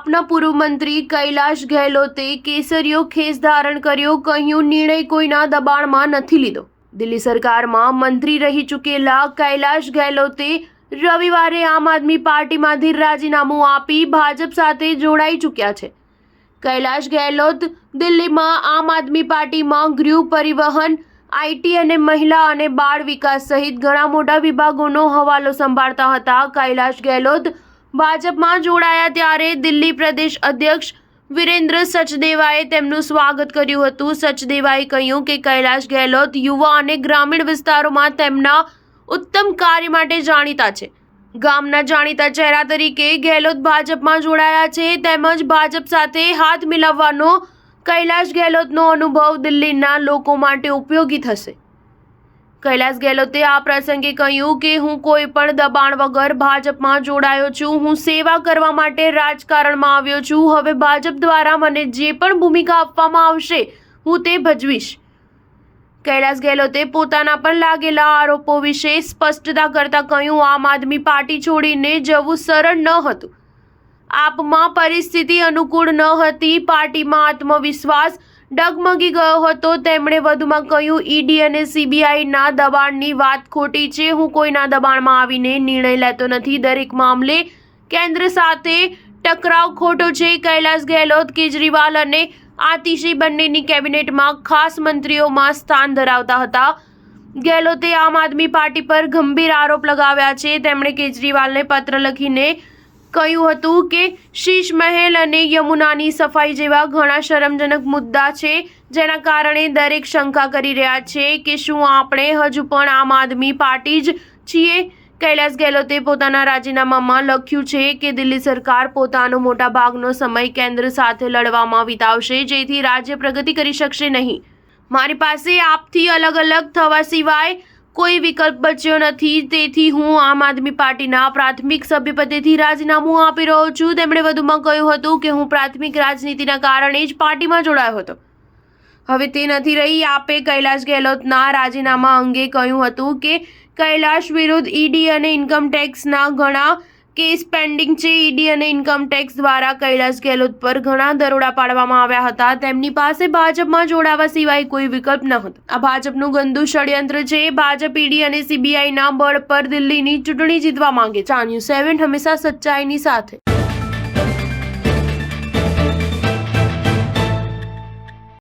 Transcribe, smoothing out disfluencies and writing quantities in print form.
આપના પૂર્વ મંત્રી કૈલાશ ગેહલોતે કેસરીયો ખેસ ધારણ કર્યો, કહ્યું નિર્ણય કોઈના દબાણમાં નથી લીધો। દિલ્હી સરકારમાં મંત્રી રહી ચૂકેલા કૈલાશ ગેહલોતે રવિવારે આમ આદમી પાર્ટીમાંથી રાજીનામું આપી ભાજપ સાથે જોડાઈ ચૂક્યા છે। કૈલાશ ગેહલોત દિલ્હીમાં આમ આદમી પાર્ટીમાં ગૃહ, પરિવહન, આઈટી અને મહિલા અને બાળ વિકાસ સહિત ઘણા મોટા વિભાગોનો હવાલો સંભાળતા હતા। કૈલાશ ગેહલોત ભાજપમાં જોડાયા ત્યારે દિલ્હી પ્રદેશ અધ્યક્ષ વિરેન્દ્ર સચદેવાએ તેમનું સ્વાગત કર્યું હતું। સચદેવાએ કહ્યું કે કૈલાશ ગેહલોત યુવા અને ગ્રામીણ વિસ્તારોમાં તેમના ઉત્તમ કાર્ય માટે જાણીતા છે। ગામના જાણીતા ચહેરા તરીકે ગેહલોત ભાજપમાં જોડાયા છે, તેમજ ભાજપ સાથે હાથ મિલાવવાનો કૈલાશ ગેહલોતનો અનુભવ દિલ્હીના લોકો માટે ઉપયોગી થશે। કૈલાશ ગેહલોતે આ પ્રસંગે કહ્યું કે હું કોઈ પણ દબાણ વગર ભાજપમાં જોડાયો છું। હું સેવા કરવા માટે રાજકારણમાં આવ્યો છું। હવે ભાજપ દ્વારા મને જે પણ ભૂમિકા આપવામાં આવશે હું તે ભજવીશ। કૈલાશ ગેહલોતે પોતાના પર લાગેલા આરોપો વિશે સ્પષ્ટતા કરતા કહ્યું, આમ આદમી પાર્ટી છોડીને જવું સરળ ન હતું। આપમાં પરિસ્થિતિ અનુકૂળ ન હતી। પાર્ટીમાં આત્મવિશ્વાસ ડગમગી ગયો હતો। તેમણે વધુમાં કહ્યું, ઈડી અને સીબીઆઈના દબાણની વાત ખોટી છે। હું કોઈના દબાણમાં આવીને નિર્ણય લેતો નથી। દરેક મામલે કેન્દ્ર સાથે ટકરાવ ખોટો છે। કૈલાશ ગેહલોત કેજરીવાલ અને આતિશી બંનેની કેબિનેટમાં ખાસ મંત્રીઓમાં સ્થાન ધરાવતા હતા। ગેહલોતે આમ આદમી પાર્ટી પર ગંભીર આરોપ લગાવ્યા છે। તેમણે કેજરીવાલને પત્ર લખીને કહ્યું હતું કે શીશ મહેલ અને યમુનાની સફાઈ જેવા ઘણા શરમજનક મુદ્દા છે, જેના કારણે દરેક શંકા કરી રહ્યા છે કે શું આપણે હજુ પણ આમ આદમી પાર્ટી જ છીએ। કૈલાશ ગેહલોતે પોતાના રાજીનામામાં લખ્યું છે કે દિલ્હી સરકાર પોતાનો મોટાભાગનો સમય કેન્દ્ર સાથે લડવામાં વિતાવશે, જેથી રાજ્ય પ્રગતિ કરી શકશે નહીં। મારી પાસે આપથી અલગ થવા સિવાય કોઈ વિકલ્પ બચ્યો નથી, તેથી હું આમ આદમી પાર્ટીના પ્રાથમિક સભ્યપદેથી રાજીનામું આપી રહ્યો છું। તેમણે વધુમાં કહ્યું હતું કે હું પ્રાથમિક રાજનીતિના કારણે જ પાર્ટીમાં જોડાયો હતો, હવે તે નથી રહી। આપે કૈલાશ ગેહલોતના રાજીનામા અંગે કહ્યું હતું કે કૈલાશ વિરુદ્ધ ઈડી અને ઇન્કમ ટેક્સના ઘણા કેસ પેન્ડિંગ છે। ઈડી અને ઇન્કમ ટેક્સ દ્વારા કૈલાશ ગેહલોત પર ઘણા દરોડા પાડવામાં આવ્યા હતા। તેમની પાસે ભાજપમાં જોડાવા સિવાય કોઈ વિકલ્પ ન હતો। આ ભાજપનું ગંદુ ષડયંત્ર છે। ભાજપ ઈડી અને સીબીઆઈના બળ પર દિલ્હીની ચૂંટણી જીતવા માંગે છે। ચા ન્યૂઝ 7 હંમેશા સચ્ચાઈની સાથે।